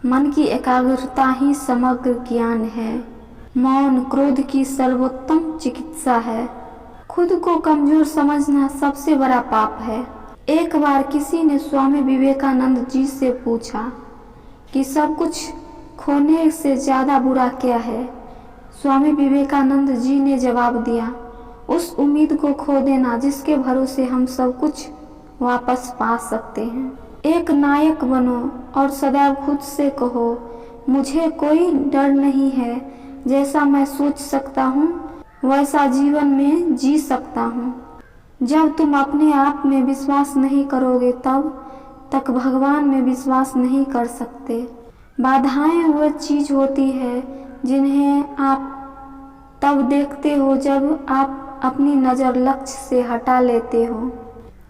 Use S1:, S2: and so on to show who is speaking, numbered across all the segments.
S1: मन की एकाग्रता ही समग्र ज्ञान है। मौन क्रोध की सर्वोत्तम चिकित्सा है। खुद को कमजोर समझना सबसे बड़ा पाप है। एक बार किसी ने स्वामी विवेकानंद जी से पूछा कि सब कुछ खोने से ज्यादा बुरा क्या है। स्वामी विवेकानंद जी ने जवाब दिया, उस उम्मीद को खो देना जिसके भरोसे हम सब कुछ वापस पा सकते हैं। एक नायक बनो और सदैव खुद से कहो, मुझे कोई डर नहीं है, जैसा मैं सोच सकता हूँ वैसा जीवन में जी सकता हूँ। जब तुम अपने आप में विश्वास नहीं करोगे तब तक भगवान में विश्वास नहीं कर सकते। बाधाएं वह चीज होती है जिन्हें आप तब देखते हो जब आप अपनी नज़र लक्ष्य से हटा लेते हो।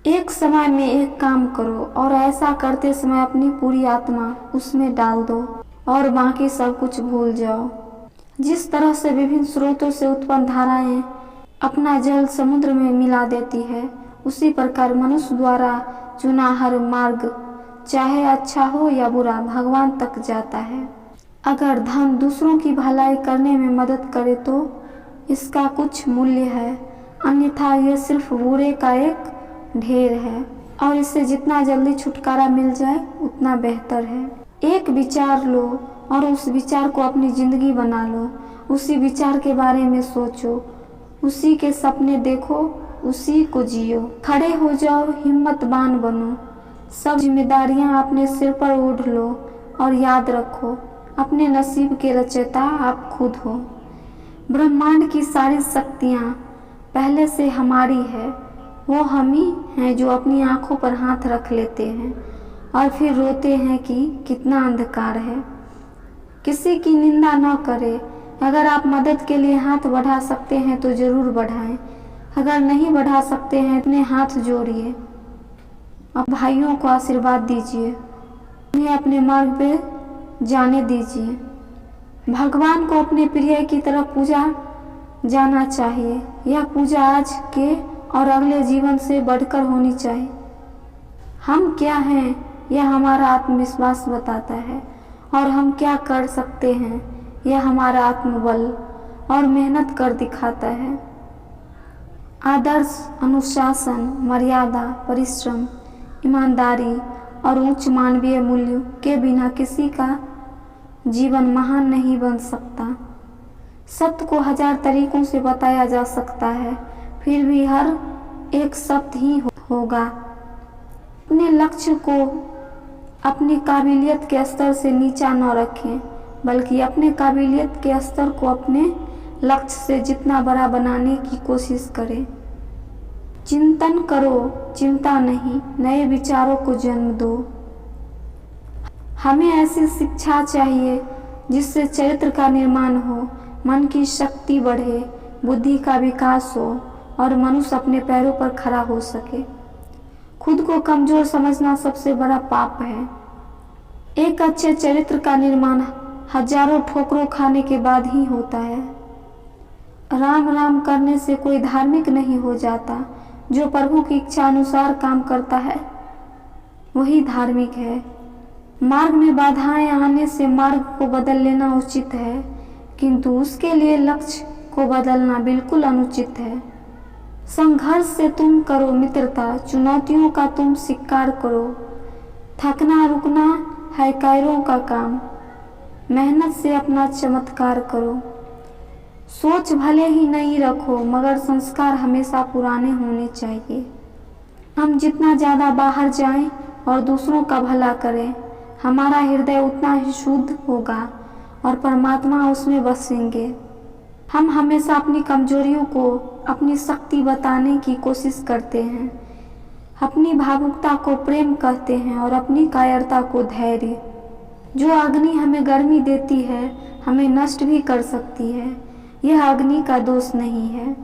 S1: एक समय में एक काम करो और ऐसा करते समय अपनी पूरी आत्मा उसमें डाल दो और बाकी सब कुछ भूल जाओ। जिस तरह से विभिन्न स्रोतों से उत्पन्न धाराएं अपना जल समुद्र में मिला देती है, उसी प्रकार मनुष्य द्वारा चुना हर मार्ग चाहे अच्छा हो या बुरा भगवान तक जाता है। अगर धन दूसरों की भलाई करने में मदद करे तो इसका कुछ मूल्य है, अन्यथा यह सिर्फ बुरे का एक ढेर है और इससे जितना जल्दी छुटकारा मिल जाए उतना बेहतर है। एक विचार लो और उस विचार को अपनी जिंदगी बना लो। उसी विचार के बारे में सोचो, उसी के सपने देखो, उसी को जियो। खड़े हो जाओ, हिम्मतवान बनो, सब जिम्मेदारियां अपने सिर पर ओढ़ लो और याद रखो अपने नसीब के रचयिता आप खुद हो। ब्रह्मांड की सारी शक्तियाँ पहले से हमारी है। वो हम ही हैं जो अपनी आंखों पर हाथ रख लेते हैं और फिर रोते हैं कि कितना अंधकार है। किसी की निंदा न करें। अगर आप मदद के लिए हाथ बढ़ा सकते हैं तो जरूर बढ़ाएं। अगर नहीं बढ़ा सकते हैं अपने हाथ जोड़िए। अब भाइयों को आशीर्वाद दीजिए, उन्हें अपने मार्ग पे जाने दीजिए। भगवान को अपने प्रिय की तरफ पूजा जाना चाहिए। यह पूजा आज के और अगले जीवन से बढ़कर होनी चाहिए। हम क्या हैं यह हमारा आत्मविश्वास बताता है और हम क्या कर सकते हैं यह हमारा आत्मबल और मेहनत कर दिखाता है। आदर्श, अनुशासन, मर्यादा, परिश्रम, ईमानदारी और उच्च मानवीय मूल्यों के बिना किसी का जीवन महान नहीं बन सकता। सत्य को 1000 तरीकों से बताया जा सकता है, फिर भी हर एक सत्य ही होगा। अपने लक्ष्य को अपनी काबिलियत के स्तर से नीचा न रखें, बल्कि अपने काबिलियत के स्तर को अपने लक्ष्य से जितना बड़ा बनाने की कोशिश करें। चिंतन करो, चिंता नहीं, नए विचारों को जन्म दो। हमें ऐसी शिक्षा चाहिए जिससे चरित्र का निर्माण हो, मन की शक्ति बढ़े, बुद्धि का विकास हो और मनुष्य अपने पैरों पर खड़ा हो सके। खुद को कमजोर समझना सबसे बड़ा पाप है। एक अच्छे चरित्र का निर्माण हजारों ठोकरों खाने के बाद ही होता है। राम राम करने से कोई धार्मिक नहीं हो जाता। जो प्रभु की इच्छा अनुसार काम करता है वही धार्मिक है। मार्ग में बाधाएं आने से मार्ग को बदल लेना उचित है, किंतु उसके लिए लक्ष्य को बदलना बिल्कुल अनुचित है। संघर्ष से तुम करो मित्रता, चुनौतियों का तुम स्वीकार करो। थकना रुकना है कायरों का काम, मेहनत से अपना चमत्कार करो। सोच भले ही नहीं रखो, मगर संस्कार हमेशा पुराने होने चाहिए। हम जितना ज़्यादा बाहर जाएं और दूसरों का भला करें, हमारा हृदय उतना ही शुद्ध होगा और परमात्मा उसमें बसेंगे। हम हमेशा अपनी कमजोरियों को अपनी शक्ति बताने की कोशिश करते हैं, अपनी भावुकता को प्रेम कहते हैं और अपनी कायरता को धैर्य। जो अग्नि हमें गर्मी देती है हमें नष्ट भी कर सकती है, यह अग्नि का दोष नहीं है।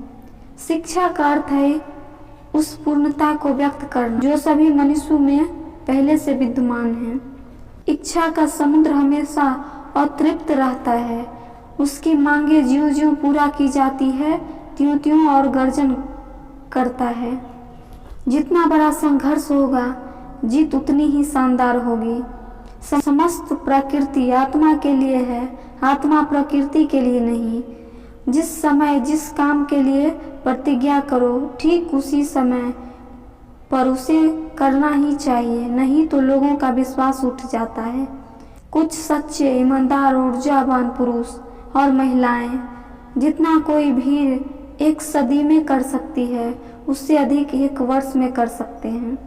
S1: शिक्षा का अर्थ है उस पूर्णता को व्यक्त करना जो सभी मनुष्यों में पहले से विद्यमान है। इच्छा का समुद्र हमेशा अतृप्त रहता है, उसकी मांगे ज्यों ज्यों पूरा की जाती है त्यों त्यों और गर्जन करता है। जितना बड़ा संघर्ष होगा जीत उतनी ही शानदार होगी। समस्त प्रकृति आत्मा के लिए है, आत्मा प्रकृति के लिए नहीं। जिस समय जिस काम के लिए प्रतिज्ञा करो, ठीक उसी समय पर उसे करना ही चाहिए, नहीं तो लोगों का विश्वास उठ जाता है। कुछ सच्चे, ईमानदार, ऊर्जावान पुरुष और महिलाएं जितना कोई भीड़ एक सदी में कर सकती है, उससे अधिक एक वर्ष में कर सकते हैं।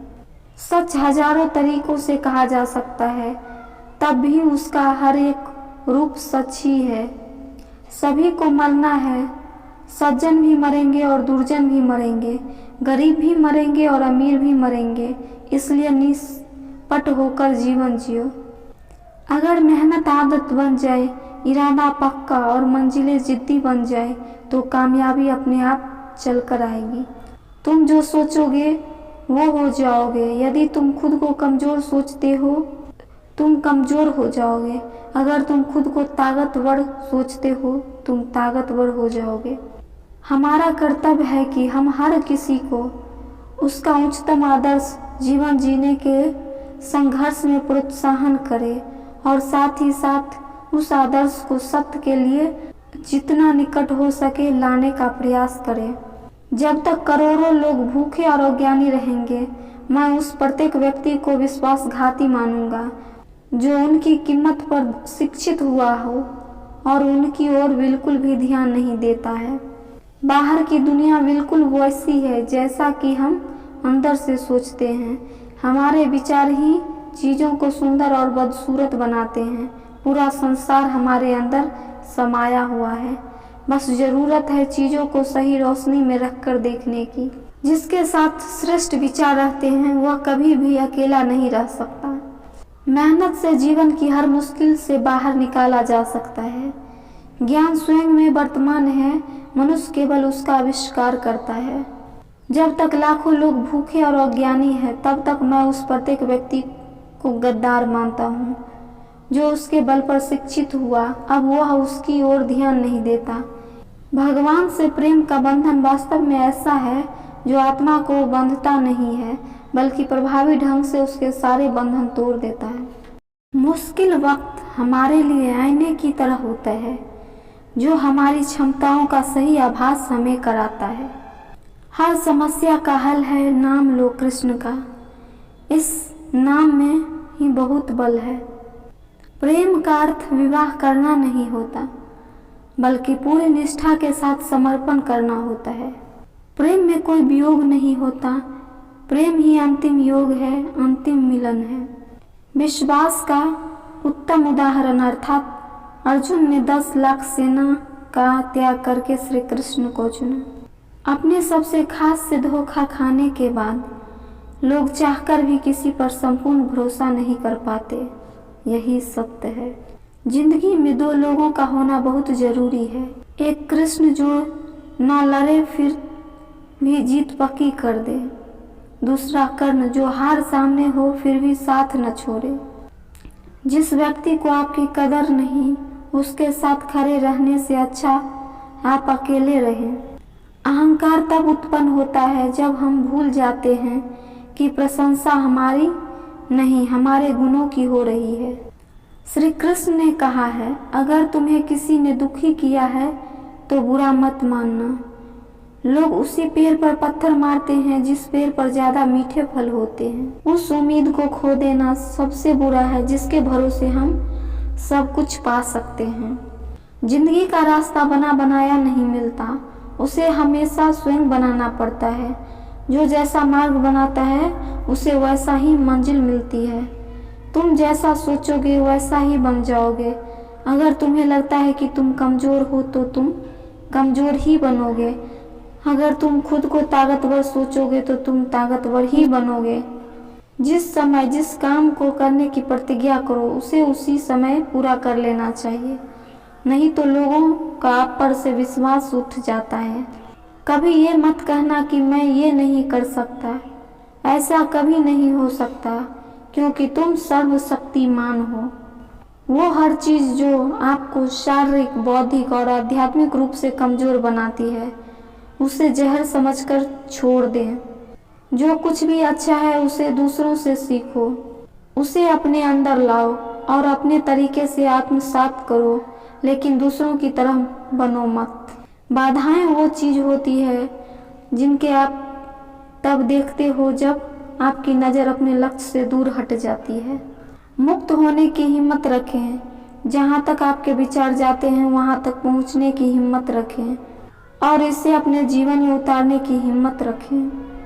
S1: सच हजारों तरीकों से कहा जा सकता है, तब भी उसका हर एक रूप सच ही है। सभी को मरना है, सज्जन भी मरेंगे और दुर्जन भी मरेंगे, गरीब भी मरेंगे और अमीर भी मरेंगे, इसलिए निष्पट होकर जीवन जियो। अगर मेहनत आदत बन जाए, इरादा पक्का और मंजिलें जिद्दी बन जाए, तो कामयाबी अपने आप चलकर आएगी। तुम जो सोचोगे वो हो जाओगे। यदि तुम खुद को कमज़ोर सोचते हो, तुम कमज़ोर हो जाओगे। अगर तुम खुद को ताकतवर सोचते हो, तुम ताकतवर हो जाओगे। हमारा कर्तव्य है कि हम हर किसी को उसका उच्चतम आदर्श जीवन जीने के संघर्ष में प्रोत्साहन करें और साथ ही साथ उस आदर्श को सत्य के लिए जितना निकट हो सके लाने का प्रयास करें। जब तक करोड़ों लोग भूखे और अज्ञानी रहेंगे, मैं उस प्रत्येक व्यक्ति को विश्वासघाती मानूंगा जो उनकी कीमत पर शिक्षित हुआ हो और उनकी ओर बिल्कुल भी ध्यान नहीं देता है। बाहर की दुनिया बिल्कुल वैसी है जैसा कि हम अंदर से सोचते हैं। हमारे विचार ही चीज़ों को सुंदर और बदसूरत बनाते हैं। पूरा संसार हमारे अंदर समाया हुआ है, बस ज़रूरत है चीज़ों को सही रोशनी में रखकर देखने की। जिसके साथ श्रेष्ठ विचार रहते हैं वह कभी भी अकेला नहीं रह सकता। मेहनत से जीवन की हर मुश्किल से बाहर निकाला जा सकता है। ज्ञान स्वयं में वर्तमान है, मनुष्य केवल उसका आविष्कार करता है। जब तक लाखों लोग भूखे और अज्ञानी हैं, तब तक मैं उस प्रत्येक व्यक्ति को गद्दार मानता हूँ जो उसके बल पर शिक्षित हुआ। अब वह उसकी ओर ध्यान नहीं देता। भगवान से प्रेम का बंधन वास्तव में ऐसा है जो आत्मा को बंधता नहीं है, बल्कि प्रभावी ढंग से उसके सारे बंधन तोड़ देता है। मुश्किल वक्त हमारे लिए आईने की तरह होता है जो हमारी क्षमताओं का सही आभास हमें कराता है। हर समस्या का हल है नाम लो कृष्ण का। इस नाम में ही बहुत बल है। प्रेम का अर्थ विवाह करना नहीं होता, बल्कि पूरी निष्ठा के साथ समर्पण करना होता है। प्रेम में कोई वियोग नहीं होता, प्रेम ही अंतिम योग है, अंतिम मिलन है। विश्वास का उत्तम उदाहरण अर्थात अर्जुन ने 10 लाख सेना का त्याग करके श्री कृष्ण को चुना। अपने सबसे खास से धोखा खाने के बाद लोग चाहकर भी किसी पर संपूर्ण भरोसा नहीं कर पाते। यही सत्य है। जिंदगी में 2 लोगों का होना बहुत जरूरी है। एक कृष्ण जो न लड़े फिर भी जीत पक्की कर दे, दूसरा कर्ण जो हार सामने हो फिर भी साथ न छोड़े। जिस व्यक्ति को आपकी कदर नहीं, उसके साथ खड़े रहने से अच्छा आप अकेले रहें। अहंकार तब उत्पन्न होता है जब हम भूल जाते हैं कि प्रशंसा हमारी नहीं, हमारे गुणों की हो रही है। श्री कृष्ण ने कहा है, अगर तुम्हें किसी ने दुखी किया है तो बुरा मत मानना। लोग उसी पेड़ पर पत्थर मारते हैं जिस पेड़ पर ज्यादा मीठे फल होते हैं। उस उम्मीद को खो देना सबसे बुरा है जिसके भरोसे हम सब कुछ पा सकते हैं। जिंदगी का रास्ता बना बनाया नहीं मिलता, उसे हमेशा स्वयं बनाना पड़ता है। जो जैसा मार्ग बनाता है उसे वैसा ही मंजिल मिलती है। तुम जैसा सोचोगे वैसा ही बन जाओगे। अगर तुम्हें लगता है कि तुम कमजोर हो तो तुम कमजोर ही बनोगे। अगर तुम खुद को ताकतवर सोचोगे तो तुम ताकतवर ही बनोगे। जिस समय जिस काम को करने की प्रतिज्ञा करो उसे उसी समय पूरा कर लेना चाहिए, नहीं तो लोगों का आप पर से विश्वास उठ जाता है। कभी ये मत कहना कि मैं ये नहीं कर सकता। ऐसा कभी नहीं हो सकता, क्योंकि तुम सर्वशक्तिमान हो। वो हर चीज़ जो आपको शारीरिक, बौद्धिक और आध्यात्मिक रूप से कमजोर बनाती है उसे जहर समझकर छोड़ दें। जो कुछ भी अच्छा है उसे दूसरों से सीखो। उसे अपने अंदर लाओ और अपने तरीके से आत्मसात करो, लेकिन दूसरों की तरह बनो मत। बाधाएं वो चीज होती है जिनके आप तब देखते हो जब आपकी नज़र अपने लक्ष्य से दूर हट जाती है। मुक्त होने की हिम्मत रखें, जहाँ तक आपके विचार जाते हैं वहाँ तक पहुँचने की हिम्मत रखें और इसे अपने जीवन में उतारने की हिम्मत रखें।